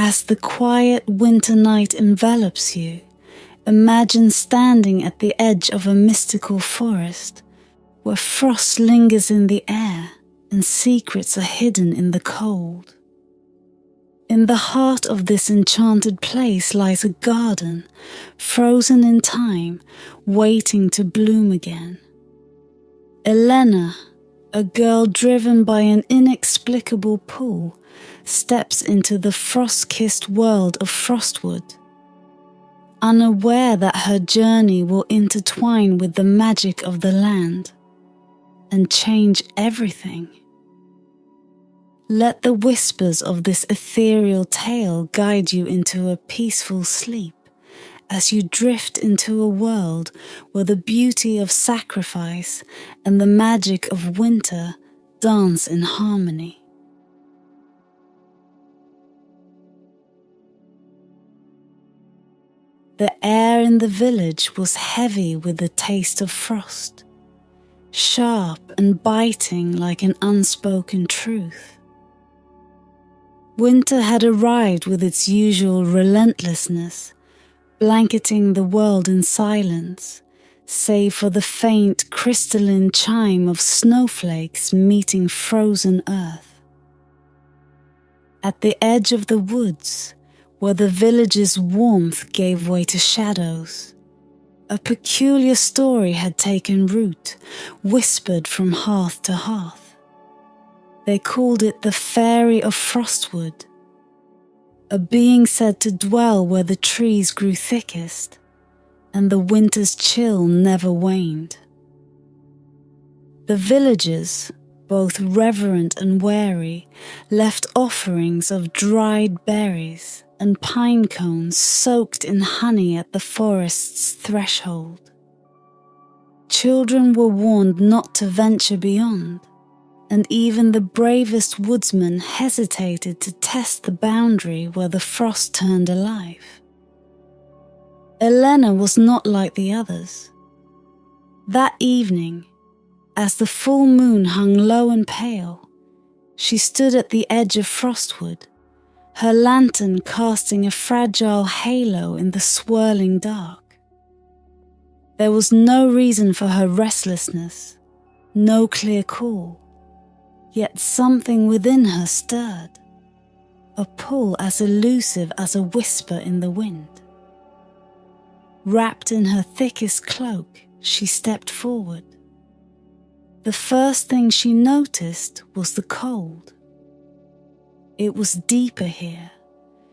As the quiet winter night envelops you, imagine standing at the edge of a mystical forest where frost lingers in the air and secrets are hidden in the cold. In the heart of this enchanted place lies a garden, frozen in time, waiting to bloom again. Elenna, a girl driven by an inexplicable pull, steps into the frost-kissed world of Frostwood, unaware that her journey will intertwine with the magic of the land and change everything. Let the whispers of this ethereal tale guide you into a peaceful sleep as you drift into a world where the beauty of sacrifice and the magic of winter dance in harmony. The air in the village was heavy with the taste of frost, sharp and biting like an unspoken truth. Winter had arrived with its usual relentlessness, blanketing the world in silence, save for the faint crystalline chime of snowflakes meeting frozen earth. At the edge of the woods, where the village's warmth gave way to shadows, a peculiar story had taken root, whispered from hearth to hearth. They called it the Fairy of Frostwood, a being said to dwell where the trees grew thickest and the winter's chill never waned. The villagers, both reverent and wary, left offerings of dried berries and pine cones soaked in honey at the forest's threshold. Children were warned not to venture beyond, and even the bravest woodsman hesitated to test the boundary where the frost turned alive. Elenna was not like the others. That evening, as the full moon hung low and pale, she stood at the edge of Frostwood, her lantern casting a fragile halo in the swirling dark. There was no reason for her restlessness, no clear call. Yet something within her stirred, a pull as elusive as a whisper in the wind. Wrapped in her thickest cloak, she stepped forward. The first thing she noticed was the cold. It was deeper here,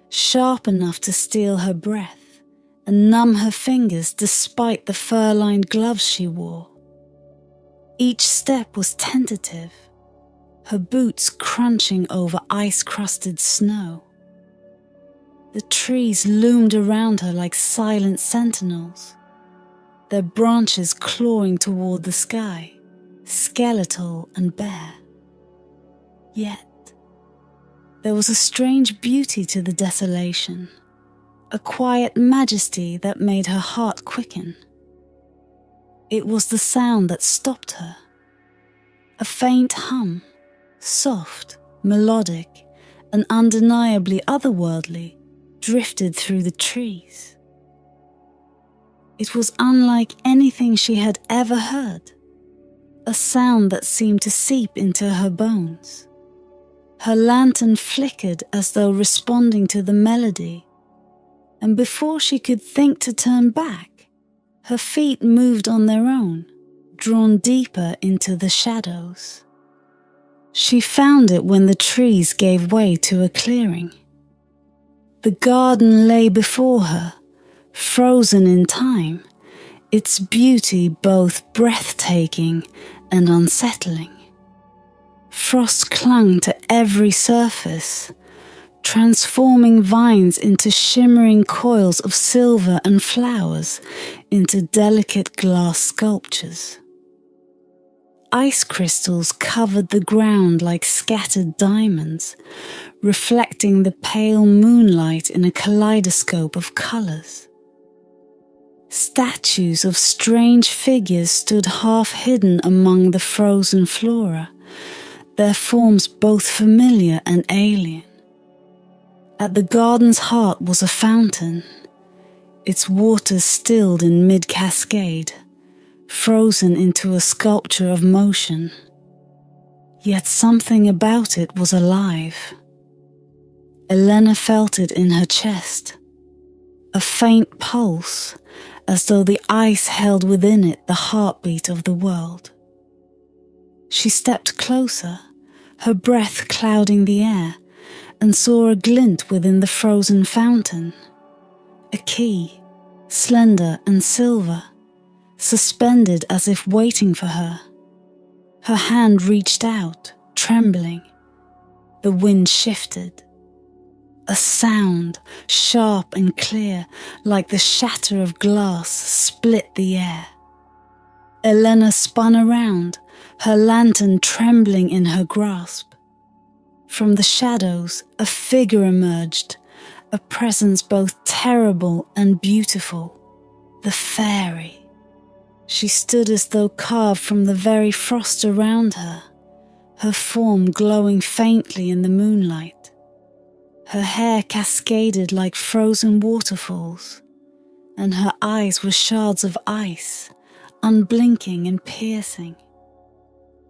sharp enough to steal her breath and numb her fingers despite the fur-lined gloves she wore. Each step was tentative, her boots crunching over ice-crusted snow. The trees loomed around her like silent sentinels, their branches clawing toward the sky, skeletal and bare. Yet, there was a strange beauty to the desolation, a quiet majesty that made her heart quicken. It was the sound that stopped her, a faint hum, soft, melodic, and undeniably otherworldly, drifted through the trees. It was unlike anything she had ever heard, a sound that seemed to seep into her bones. Her lantern flickered as though responding to the melody, and before she could think to turn back, her feet moved on their own, drawn deeper into the shadows. She found it when the trees gave way to a clearing. The garden lay before her, frozen in time, its beauty both breathtaking and unsettling. Frost clung to every surface, transforming vines into shimmering coils of silver and flowers into delicate glass sculptures. Ice crystals covered the ground like scattered diamonds, reflecting the pale moonlight in a kaleidoscope of colours. Statues of strange figures stood half hidden among the frozen flora, their forms both familiar and alien. At the garden's heart was a fountain, its waters stilled in mid-cascade, frozen into a sculpture of motion. Yet something about it was alive. Elenna felt it in her chest, a faint pulse, as though the ice held within it the heartbeat of the world. She stepped closer, her breath clouding the air, and saw a glint within the frozen fountain. A key, slender and silver, suspended as if waiting for her. Her hand reached out, trembling. The wind shifted. A sound, sharp and clear, like the shatter of glass, split the air. Elenna spun around, her lantern trembling in her grasp. From the shadows, a figure emerged, a presence both terrible and beautiful. The fairy. She stood as though carved from the very frost around her, her form glowing faintly in the moonlight. Her hair cascaded like frozen waterfalls, and her eyes were shards of ice, unblinking and piercing.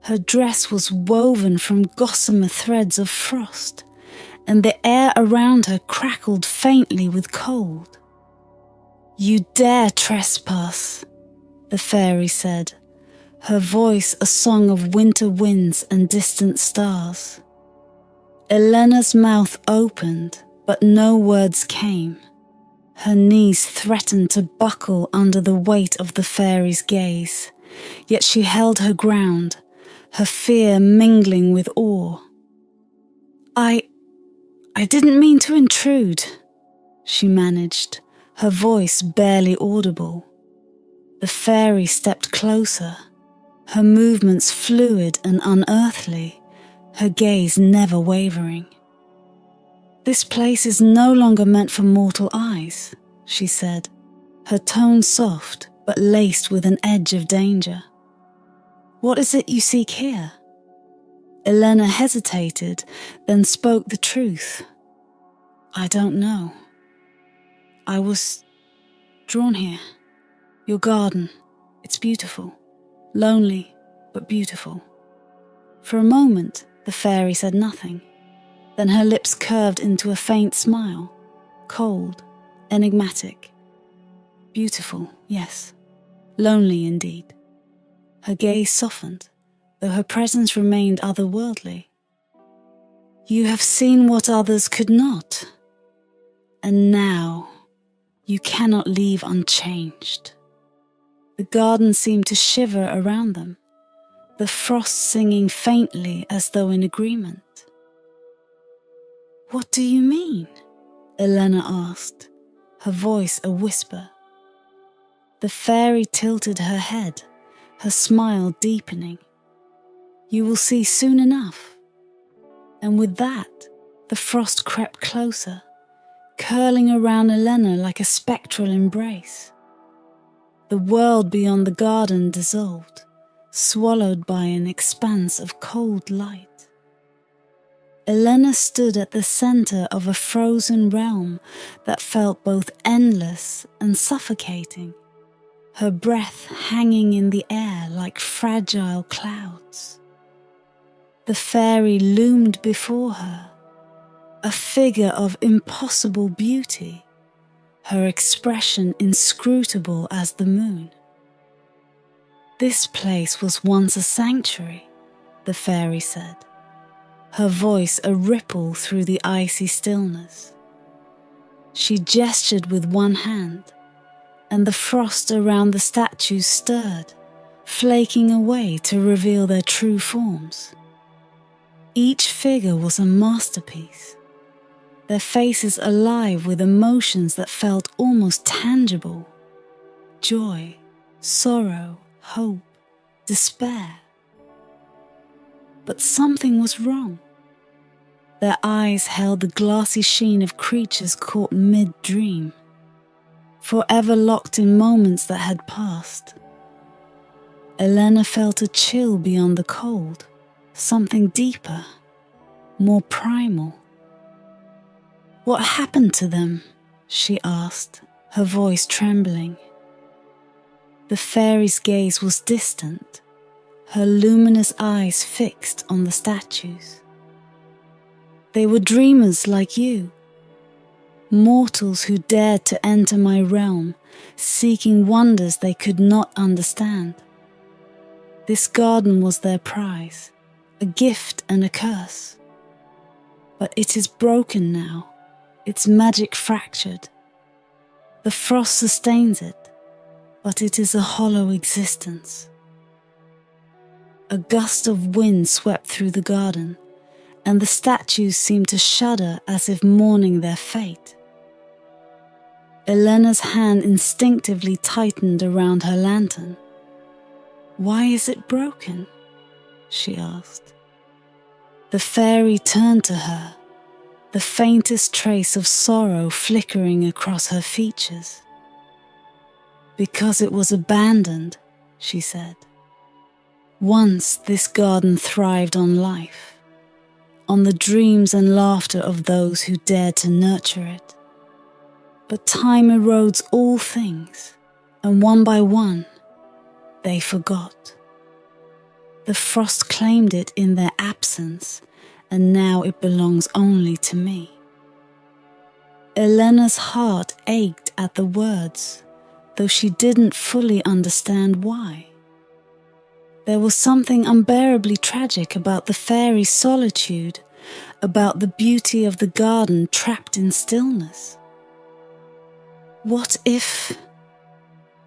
Her dress was woven from gossamer threads of frost, and the air around her crackled faintly with cold. "You dare trespass," the fairy said, her voice a song of winter winds and distant stars. Elenna's mouth opened, but no words came. Her knees threatened to buckle under the weight of the fairy's gaze, yet she held her ground, her fear mingling with awe. I didn't mean to intrude," she managed, her voice barely audible. The fairy stepped closer, her movements fluid and unearthly, her gaze never wavering. "This place is no longer meant for mortal eyes," she said, her tone soft but laced with an edge of danger. "What is it you seek here?" Elenna hesitated, then spoke the truth. "I don't know. I was drawn here. Your garden, it's beautiful. Lonely, but beautiful." For a moment, the fairy said nothing. Then her lips curved into a faint smile, cold, enigmatic. "Beautiful, yes. Lonely indeed." Her gaze softened, though her presence remained otherworldly. "You have seen what others could not, and now you cannot leave unchanged." The garden seemed to shiver around them, the frost singing faintly as though in agreement. "What do you mean?" Elenna asked, her voice a whisper. The fairy tilted her head, her smile deepening. "You will see soon enough." And with that, the frost crept closer, curling around Elenna like a spectral embrace. The world beyond the garden dissolved, swallowed by an expanse of cold light. Elenna stood at the center of a frozen realm that felt both endless and suffocating, her breath hanging in the air like fragile clouds. The fairy loomed before her, a figure of impossible beauty, her expression inscrutable as the moon. "This place was once a sanctuary," the fairy said, her voice a ripple through the icy stillness. She gestured with one hand, and the frost around the statues stirred, flaking away to reveal their true forms. Each figure was a masterpiece, their faces alive with emotions that felt almost tangible: joy, sorrow, hope, despair. But something was wrong. Their eyes held the glassy sheen of creatures caught mid-dream, forever locked in moments that had passed. Elenna felt a chill beyond the cold, something deeper, more primal. "What happened to them?" she asked, her voice trembling. The fairy's gaze was distant, her luminous eyes fixed on the statues. "They were dreamers like you, mortals who dared to enter my realm, seeking wonders they could not understand. This garden was their prize, a gift and a curse. But it is broken now, its magic fractured. The frost sustains it, but it is a hollow existence." A gust of wind swept through the garden, and the statues seemed to shudder as if mourning their fate. Elenna's hand instinctively tightened around her lantern. "Why is it broken?" she asked. The fairy turned to her, the faintest trace of sorrow flickering across her features. "Because it was abandoned," she said. "Once this garden thrived on life, on the dreams and laughter of those who dared to nurture it. But time erodes all things, and one by one, they forgot. The frost claimed it in their absence, and now it belongs only to me." Elenna's heart ached at the words, though she didn't fully understand why. There was something unbearably tragic about the fairy's solitude, about the beauty of the garden trapped in stillness. "What if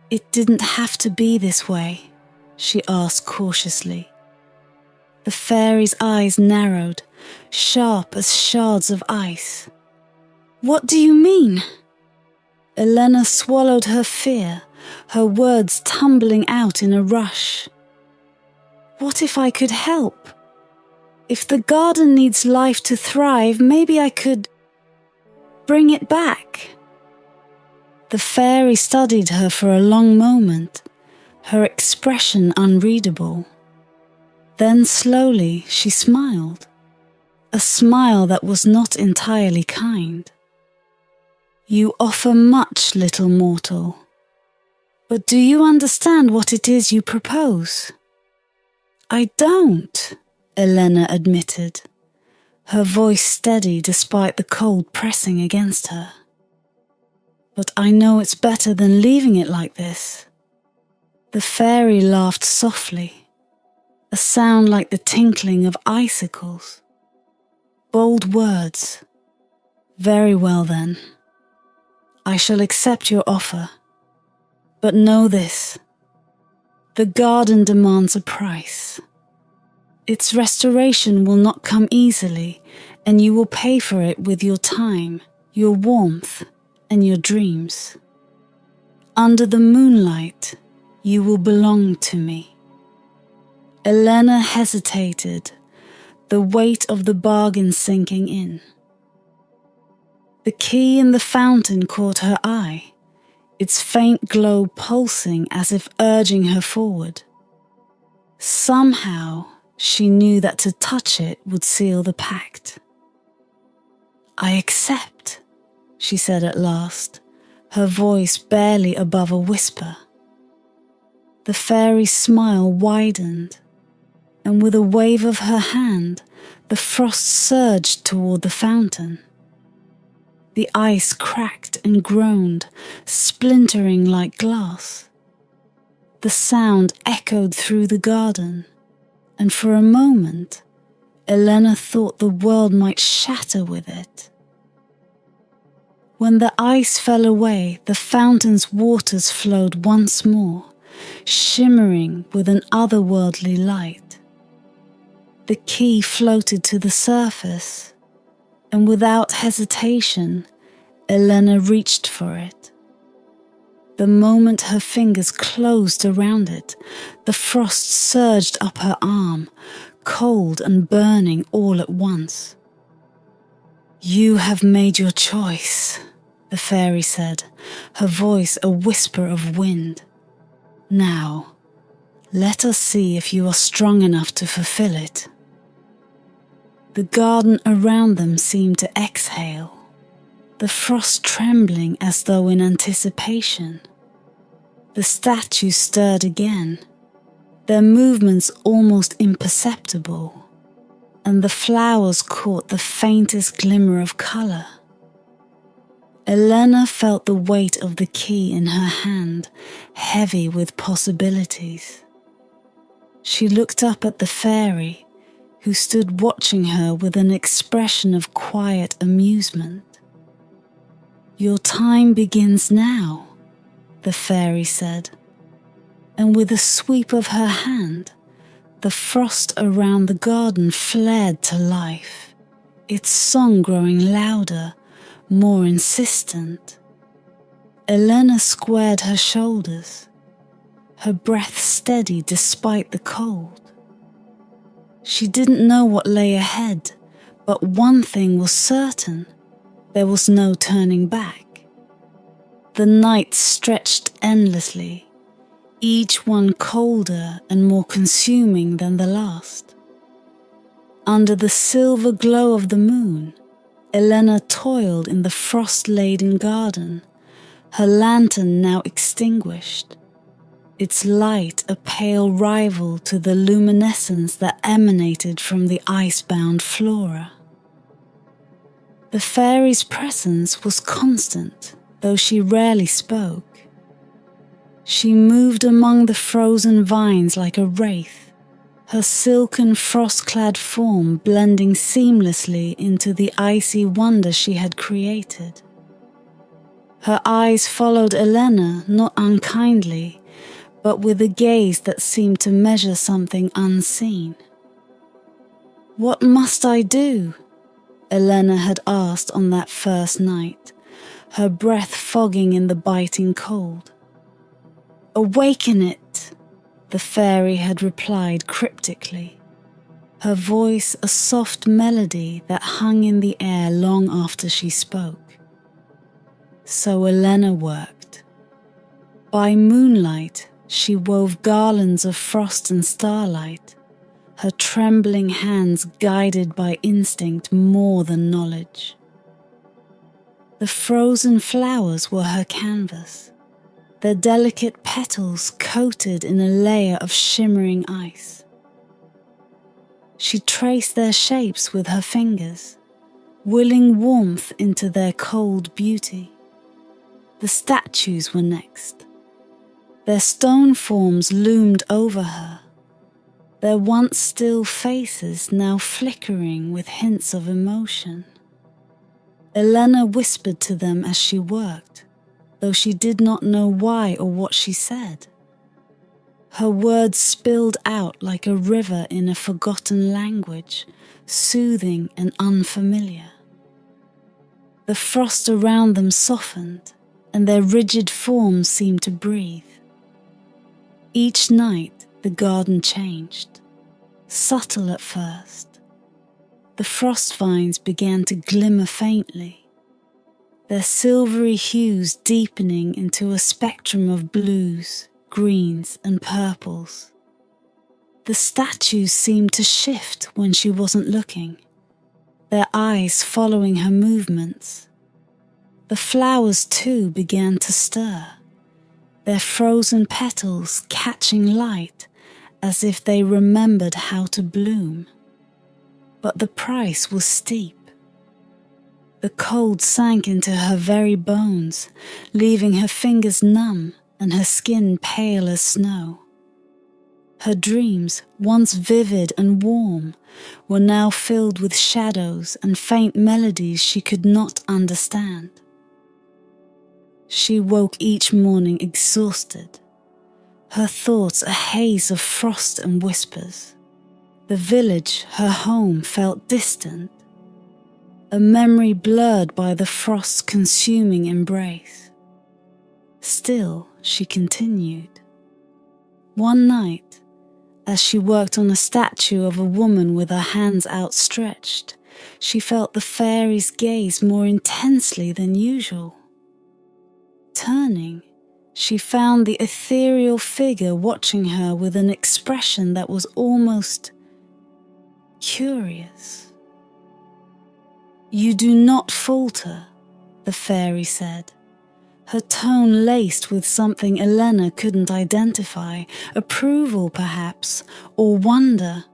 it didn't have to be this way?" she asked cautiously. The fairy's eyes narrowed, sharp as shards of ice. "What do you mean?" Elenna swallowed her fear, her words tumbling out in a rush. "What if I could help? If the garden needs life to thrive, maybe I could bring it back." The fairy studied her for a long moment, her expression unreadable. Then slowly she smiled, a smile that was not entirely kind. "You offer much, little mortal. But do you understand what it is you propose?" "I don't," Elenna admitted, her voice steady despite the cold pressing against her. "But I know it's better than leaving it like this." The fairy laughed softly, a sound like the tinkling of icicles. "Bold words. Very well then. I shall accept your offer. But know this. The garden demands a price. Its restoration will not come easily, and you will pay for it with your time, your warmth, and your dreams. Under the moonlight, you will belong to me." Elenna hesitated, the weight of the bargain sinking in. The key in the fountain caught her eye, its faint glow pulsing as if urging her forward. Somehow, she knew that to touch it would seal the pact. "I accept," she said at last, her voice barely above a whisper. The fairy's smile widened, and with a wave of her hand, the frost surged toward the fountain. The ice cracked and groaned, splintering like glass. The sound echoed through the garden, and for a moment, Elenna thought the world might shatter with it. When the ice fell away, the fountain's waters flowed once more, shimmering with an otherworldly light. The key floated to the surface, and without hesitation, Elenna reached for it. The moment her fingers closed around it, the frost surged up her arm, cold and burning all at once. "You have made your choice," the fairy said, her voice a whisper of wind. "Now, let us see if you are strong enough to fulfill it." The garden around them seemed to exhale. the frost trembling as though in anticipation. The statues stirred again, their movements almost imperceptible, and the flowers caught the faintest glimmer of colour. Elenna felt the weight of the key in her hand, heavy with possibilities. She looked up at the fairy, who stood watching her with an expression of quiet amusement. "Your time begins now," the fairy said, and with a sweep of her hand, the frost around the garden flared to life, its song growing louder, more insistent. Elenna squared her shoulders, her breath steady despite the cold. She didn't know what lay ahead, but one thing was certain: there was no turning back. The nights stretched endlessly, each one colder and more consuming than the last. Under the silver glow of the moon, Elenna toiled in the frost-laden garden, her lantern now extinguished, its light a pale rival to the luminescence that emanated from the ice-bound flora. The fairy's presence was constant, though she rarely spoke. She moved among the frozen vines like a wraith, her silken frost-clad form blending seamlessly into the icy wonder she had created. Her eyes followed Elenna not unkindly, but with a gaze that seemed to measure something unseen. "What must I do?" Elenna had asked on that first night, her breath fogging in the biting cold. "Awaken it," the fairy had replied cryptically, her voice a soft melody that hung in the air long after she spoke. So Elenna worked. By moonlight, she wove garlands of frost and starlight, her trembling hands guided by instinct more than knowledge. The frozen flowers were her canvas, their delicate petals coated in a layer of shimmering ice. She traced their shapes with her fingers, willing warmth into their cold beauty. The statues were next. Their stone forms loomed over her, their once still faces now flickering with hints of emotion. Elenna whispered to them as she worked, though she did not know why or what she said. Her words spilled out like a river in a forgotten language, soothing and unfamiliar. The frost around them softened, and their rigid forms seemed to breathe. Each night the garden changed, subtle at first. The frost vines began to glimmer faintly, their silvery hues deepening into a spectrum of blues, greens and purples. The statues seemed to shift when she wasn't looking, their eyes following her movements. The flowers too began to stir, their frozen petals catching light as if they remembered how to bloom. But the price was steep. The cold sank into her very bones, leaving her fingers numb and her skin pale as snow. Her dreams, once vivid and warm, were now filled with shadows and faint melodies she could not understand. She woke each morning exhausted, her thoughts a haze of frost and whispers. The village, her home, felt distant, a memory blurred by the frost's consuming embrace. Still, she continued. One night, as she worked on a statue of a woman with her hands outstretched, she felt the fairy's gaze more intensely than usual. Turning, she found the ethereal figure watching her with an expression that was almost curious. "You do not falter," the fairy said, her tone laced with something Elenna couldn't identify, approval perhaps, or wonder.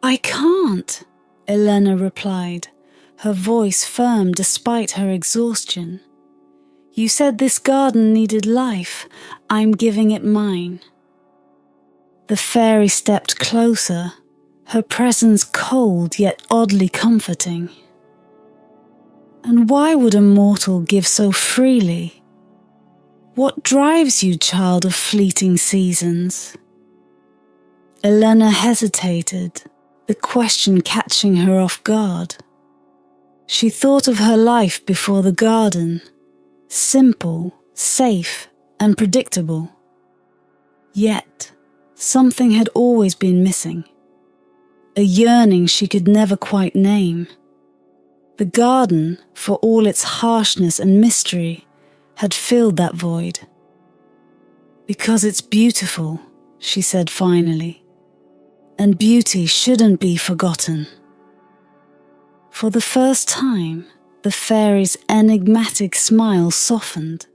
"I can't," Elenna replied, her voice firm despite her exhaustion. "You said this garden needed life. I'm giving it mine." The fairy stepped closer, her presence cold yet oddly comforting. "And why would a mortal give so freely? What drives you, child of fleeting seasons?" Elenna hesitated, the question catching her off guard. She thought of her life before the garden, simple, safe, and predictable. Yet, something had always been missing, a yearning she could never quite name. The garden, for all its harshness and mystery, had filled that void. "Because it's beautiful," she said finally, "and beauty shouldn't be forgotten." For the first time, the fairy's enigmatic smile softened.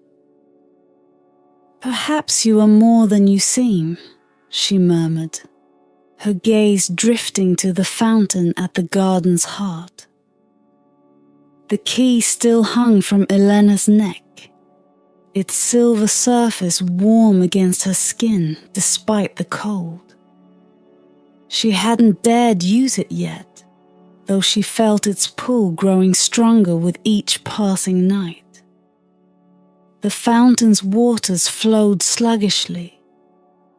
"Perhaps you are more than you seem," she murmured, her gaze drifting to the fountain at the garden's heart. The key still hung from Elenna's neck, its silver surface warm against her skin despite the cold. She hadn't dared use it yet, though she felt its pull growing stronger with each passing night. The fountain's waters flowed sluggishly,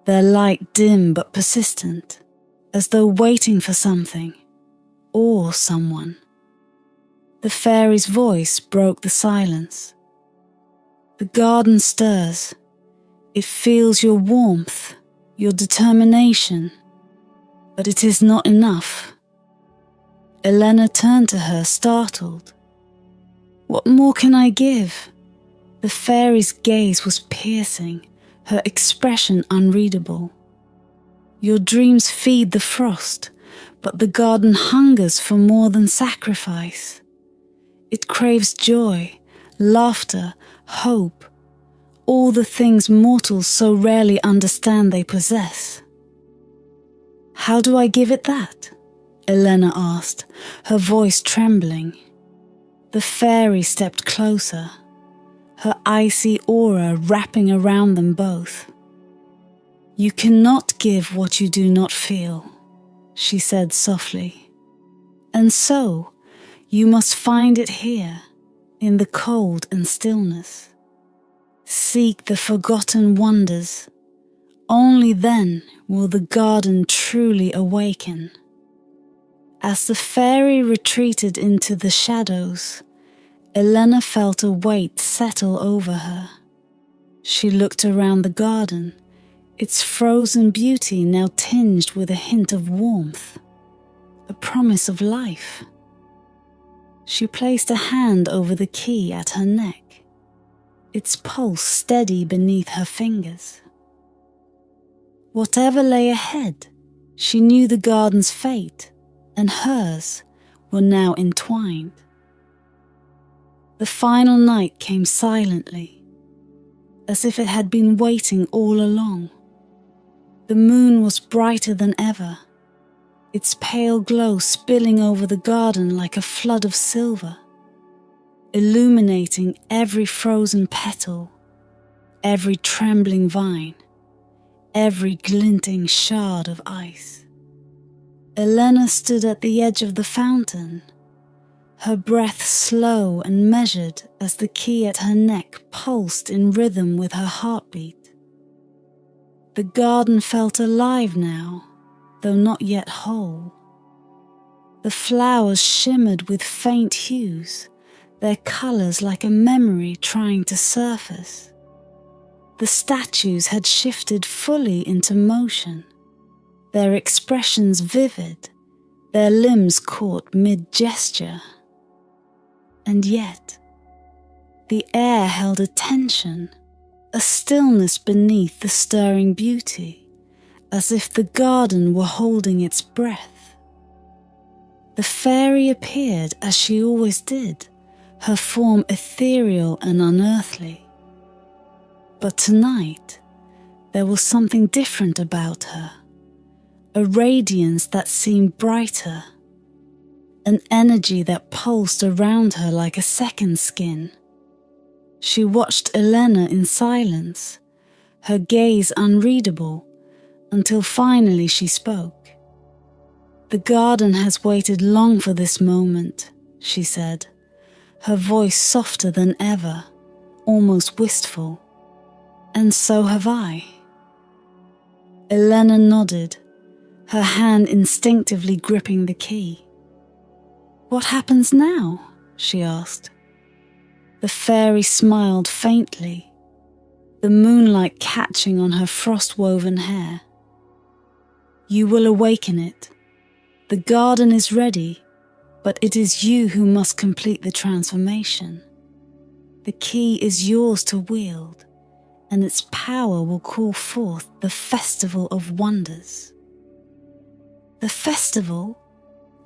their light dim but persistent, as though waiting for something, or someone. The fairy's voice broke the silence. "The garden stirs. It feels your warmth, your determination, but it is not enough." Elenna turned to her, startled. "What more can I give?" The fairy's gaze was piercing, her expression unreadable. "Your dreams feed the frost, but the garden hungers for more than sacrifice. It craves joy, laughter, hope, all the things mortals so rarely understand they possess." "How do I give it that?" Elenna asked, her voice trembling. The fairy stepped closer, her icy aura wrapping around them both. "You cannot give what you do not feel," she said softly. "And so, you must find it here, in the cold and stillness. Seek the forgotten wonders. Only then will the garden truly awaken." As the fairy retreated into the shadows, Elenna felt a weight settle over her. She looked around the garden, its frozen beauty now tinged with a hint of warmth, a promise of life. She placed a hand over the key at her neck, its pulse steady beneath her fingers. Whatever lay ahead, she knew the garden's fate and hers were now entwined. The final night came silently, as if it had been waiting all along. The moon was brighter than ever, its pale glow spilling over the garden like a flood of silver, illuminating every frozen petal, every trembling vine, every glinting shard of ice. Elenna stood at the edge of the fountain, her breath slow and measured as the key at her neck pulsed in rhythm with her heartbeat. The garden felt alive now, though not yet whole. The flowers shimmered with faint hues, their colours like a memory trying to surface. The statues had shifted fully into motion, their expressions vivid, their limbs caught mid-gesture. And yet, the air held a tension, a stillness beneath the stirring beauty, as if the garden were holding its breath. The fairy appeared as she always did, her form ethereal and unearthly. But tonight, there was something different about her, a radiance that seemed brighter, an energy that pulsed around her like a second skin. She watched Elenna in silence, her gaze unreadable, until finally she spoke. "The garden has waited long for this moment," she said, her voice softer than ever, almost wistful. "And so have I." Elenna nodded, her hand instinctively gripping the key. "What happens now?" she asked. The fairy smiled faintly, the moonlight catching on her frost-woven hair. "You will awaken it. The garden is ready, but it is you who must complete the transformation. The key is yours to wield, and its power will call forth the Festival of Wonders." "The festival?"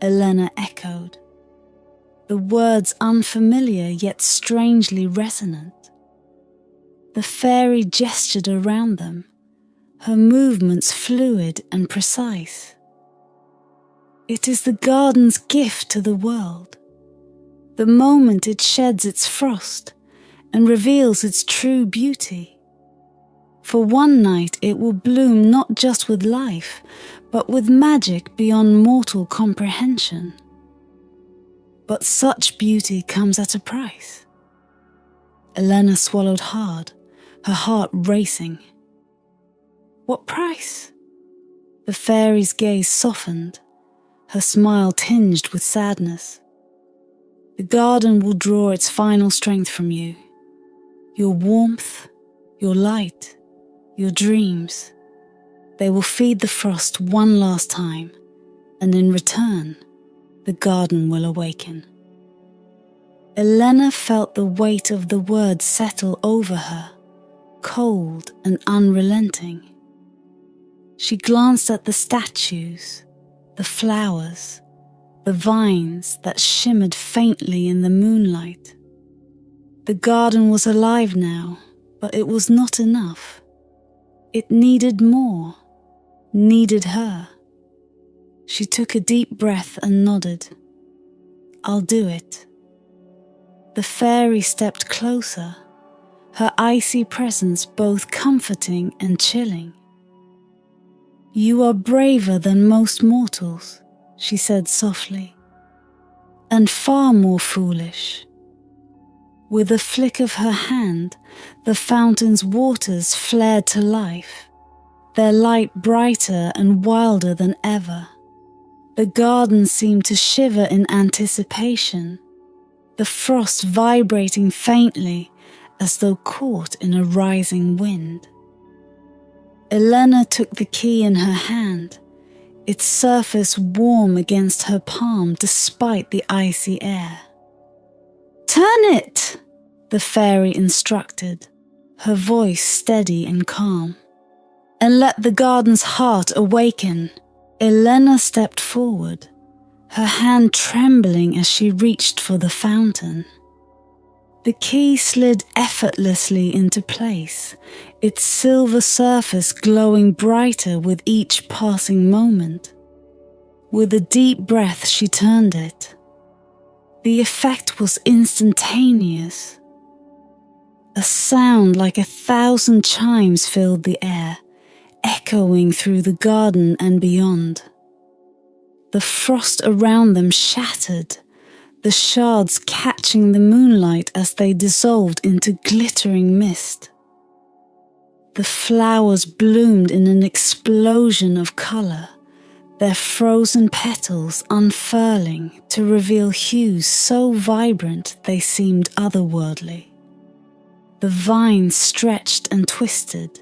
Elenna echoed, the words unfamiliar yet strangely resonant. The fairy gestured around them, her movements fluid and precise. "It is the garden's gift to the world. The moment it sheds its frost and reveals its true beauty. For one night it will bloom not just with life, but with magic beyond mortal comprehension. But such beauty comes at a price." Elenna swallowed hard, her heart racing. "What price?" The fairy's gaze softened, her smile tinged with sadness. "The garden will draw its final strength from you. Your warmth, your light, your dreams. They will feed the frost one last time, and in return, the garden will awaken." Elenna felt the weight of the words settle over her, cold and unrelenting. She glanced at the statues, the flowers, the vines that shimmered faintly in the moonlight. The garden was alive now, but it was not enough. It needed more, needed her. She took a deep breath and nodded. "I'll do it." The fairy stepped closer, her icy presence both comforting and chilling. "You are braver than most mortals," she said softly, "and far more foolish." With a flick of her hand, the fountain's waters flared to life, their light brighter and wilder than ever. The garden seemed to shiver in anticipation, the frost vibrating faintly as though caught in a rising wind. Elenna took the key in her hand, its surface warm against her palm despite the icy air. "Turn it!" the fairy instructed, her voice steady and calm. "And let the garden's heart awaken." Elenna stepped forward, her hand trembling as she reached for the fountain. The key slid effortlessly into place, its silver surface glowing brighter with each passing moment. With a deep breath, she turned it. The effect was instantaneous. A sound like 1,000 chimes filled the air, echoing through the garden and beyond. The frost around them shattered, the shards catching the moonlight as they dissolved into glittering mist. The flowers bloomed in an explosion of colour, their frozen petals unfurling to reveal hues so vibrant they seemed otherworldly. The vines stretched and twisted,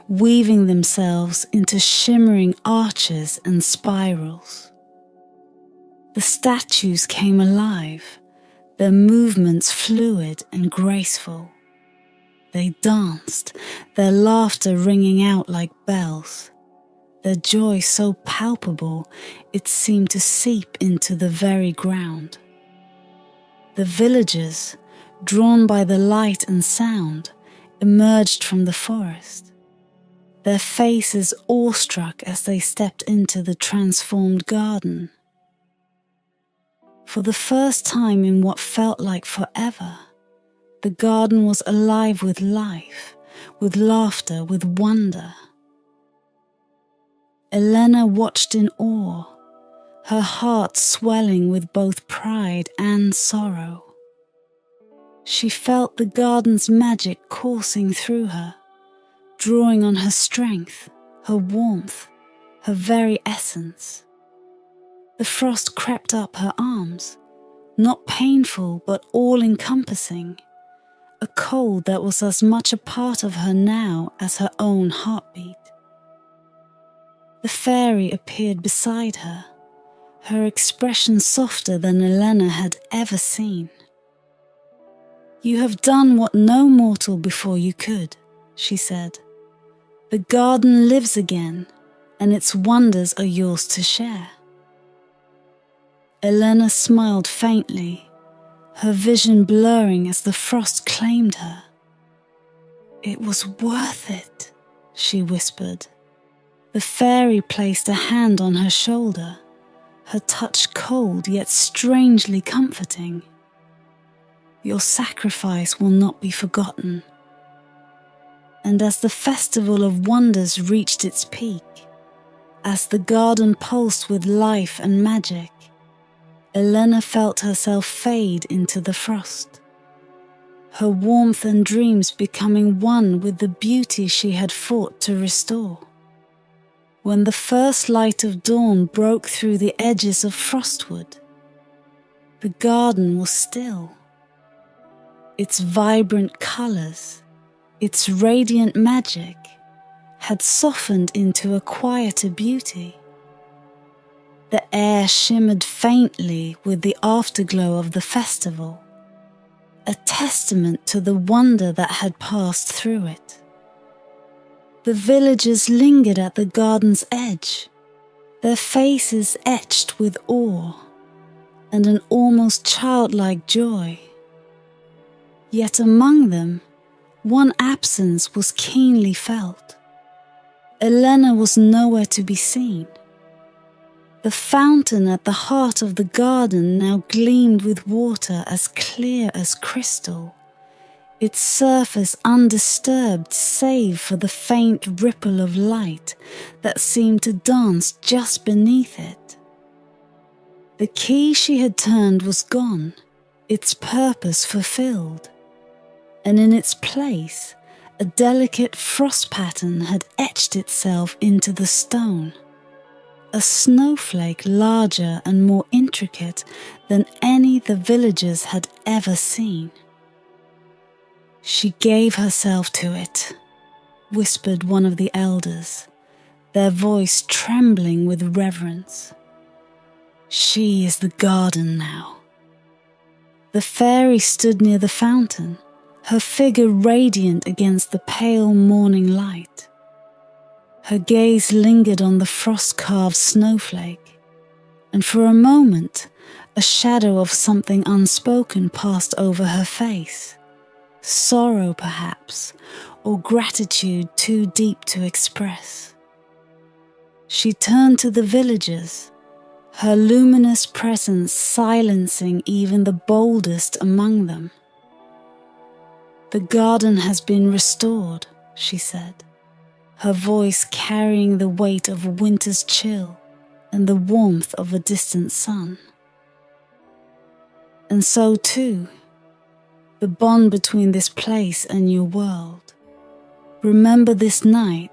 weaving themselves into shimmering arches and spirals. The statues came alive, their movements fluid and graceful. They danced, their laughter ringing out like bells, their joy so palpable it seemed to seep into the very ground. The villagers, drawn by the light and sound, emerged from the forest, their faces awestruck as they stepped into the transformed garden. For the first time in what felt like forever, the garden was alive with life, with laughter, with wonder. Elenna watched in awe, her heart swelling with both pride and sorrow. She felt the garden's magic coursing through her, drawing on her strength, her warmth, her very essence. The frost crept up her arms, not painful but all-encompassing, a cold that was as much a part of her now as her own heartbeat. The fairy appeared beside her, her expression softer than Elenna had ever seen. "You have done what no mortal before you could," she said. "The garden lives again, and its wonders are yours to share." Elenna smiled faintly, her vision blurring as the frost claimed her. "It was worth it," she whispered. The fairy placed a hand on her shoulder, her touch cold yet strangely comforting. "Your sacrifice will not be forgotten." And as the festival of wonders reached its peak, as the garden pulsed with life and magic, Elenna felt herself fade into the frost, her warmth and dreams becoming one with the beauty she had fought to restore. When the first light of dawn broke through the edges of Frostwood, the garden was still. Its vibrant colours, its radiant magic, had softened into a quieter beauty. The air shimmered faintly with the afterglow of the festival, a testament to the wonder that had passed through it. The villagers lingered at the garden's edge, their faces etched with awe and an almost childlike joy. Yet among them, one absence was keenly felt. Elenna was nowhere to be seen. The fountain at the heart of the garden now gleamed with water as clear as crystal, its surface undisturbed save for the faint ripple of light that seemed to dance just beneath it. The key she had turned was gone, its purpose fulfilled, and in its place a delicate frost pattern had etched itself into the stone, a snowflake larger and more intricate than any the villagers had ever seen. "She gave herself to it," whispered one of the elders, their voice trembling with reverence. "She is the garden now." The fairy stood near the fountain, her figure radiant against the pale morning light. Her gaze lingered on the frost-carved snowflake, and for a moment a shadow of something unspoken passed over her face. Sorrow, perhaps, or gratitude too deep to express. She turned to the villagers, her luminous presence silencing even the boldest among them. "The garden has been restored," she said, her voice carrying the weight of winter's chill and the warmth of a distant sun. "And so too, the bond between this place and your world. Remember this night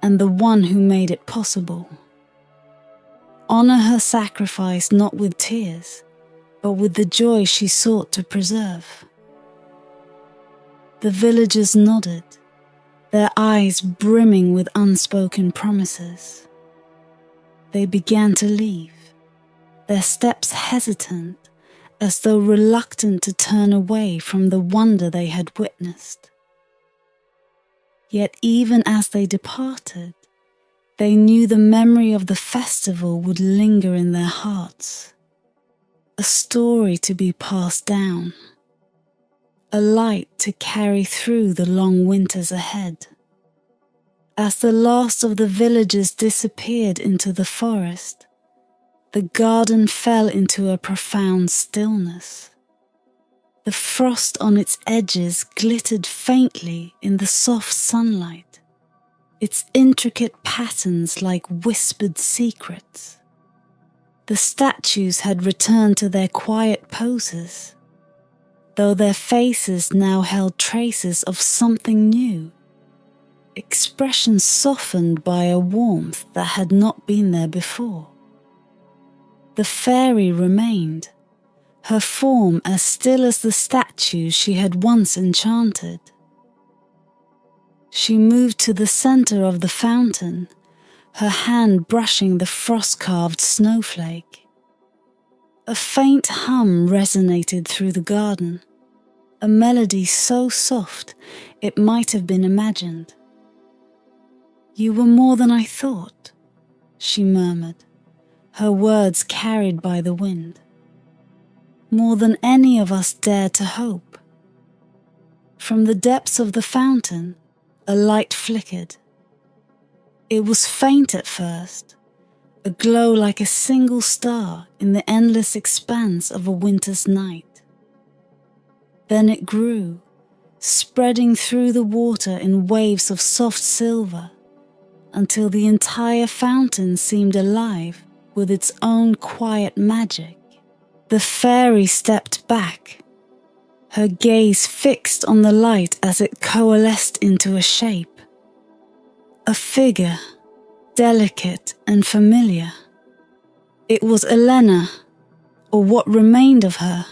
and the one who made it possible. Honor her sacrifice not with tears, but with the joy she sought to preserve." The villagers nodded, their eyes brimming with unspoken promises. They began to leave, their steps hesitant, as though reluctant to turn away from the wonder they had witnessed. Yet even as they departed, they knew the memory of the festival would linger in their hearts, a story to be passed down. a light to carry through the long winters ahead. As the last of the villagers disappeared into the forest, the garden fell into a profound stillness. The frost on its edges glittered faintly in the soft sunlight, its intricate patterns like whispered secrets. The statues had returned to their quiet poses, though their faces now held traces of something new, expressions softened by a warmth that had not been there before. The fairy remained, her form as still as the statues she had once enchanted. She moved to the center of the fountain, her hand brushing the frost-carved snowflake. A faint hum resonated through the garden, a melody so soft it might have been imagined. "You were more than I thought," she murmured, her words carried by the wind. "More than any of us dared to hope." From the depths of the fountain, a light flickered. It was faint at first, a glow like a single star in the endless expanse of a winter's night. Then it grew, spreading through the water in waves of soft silver, until the entire fountain seemed alive with its own quiet magic. The fairy stepped back, her gaze fixed on the light as it coalesced into a shape. A figure, delicate and familiar. It was Elenna, or what remained of her.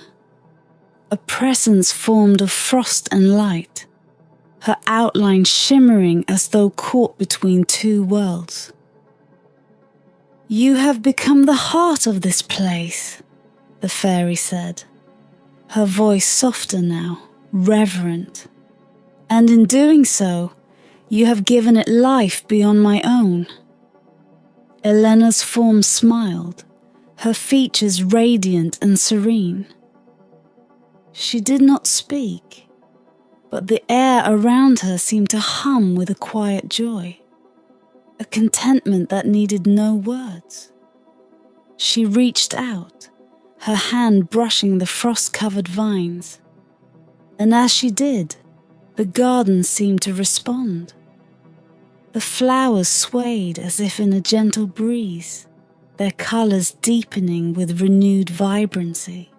A presence formed of frost and light, her outline shimmering as though caught between two worlds. "You have become the heart of this place," the fairy said, her voice softer now, reverent. "And in doing so, you have given it life beyond my own." Elenna's form smiled, her features radiant and serene. She did not speak, but the air around her seemed to hum with a quiet joy, a contentment that needed no words. She reached out, her hand brushing the frost-covered vines, and as she did, the garden seemed to respond. The flowers swayed as if in a gentle breeze, their colours deepening with renewed vibrancy.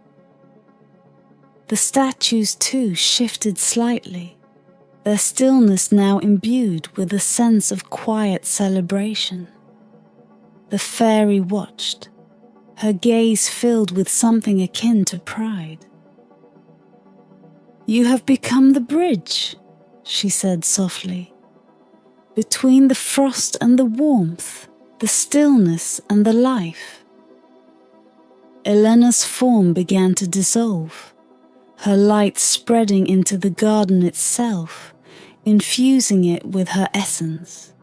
The statues too shifted slightly, their stillness now imbued with a sense of quiet celebration. The fairy watched, her gaze filled with something akin to pride. "You have become the bridge," she said softly, "between the frost and the warmth, the stillness and the life." Elenna's form began to dissolve, her light spreading into the garden itself, infusing it with her essence.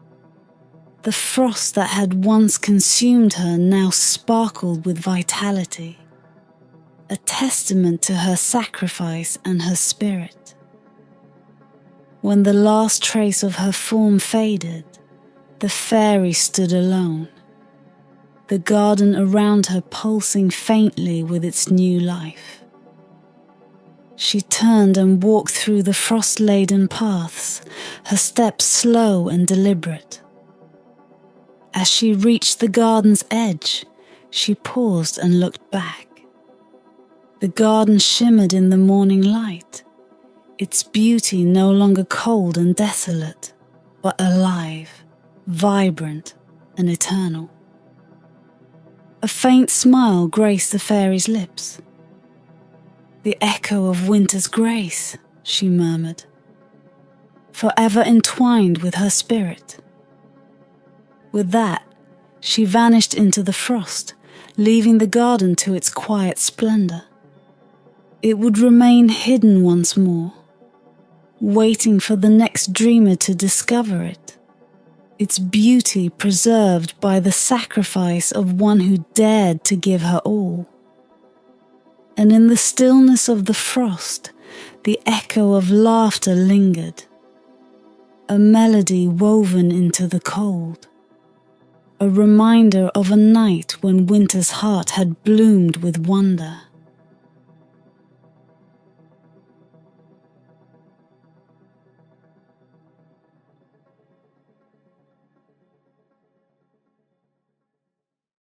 The frost that had once consumed her now sparkled with vitality, a testament to her sacrifice and her spirit. When the last trace of her form faded, the fairy stood alone, the garden around her pulsing faintly with its new life. She turned and walked through the frost-laden paths, her steps slow and deliberate. As she reached the garden's edge, she paused and looked back. The garden shimmered in the morning light, its beauty no longer cold and desolate, but alive, vibrant and eternal. A faint smile graced the fairy's lips. "The echo of winter's grace," she murmured, forever entwined with her spirit. With that, she vanished into the frost, leaving the garden to its quiet splendor. It would remain hidden once more, waiting for the next dreamer to discover it, its beauty preserved by the sacrifice of one who dared to give her all. And in the stillness of the frost, The echo of laughter lingered, a melody woven into the cold, a reminder of a night when winter's heart had bloomed with wonder.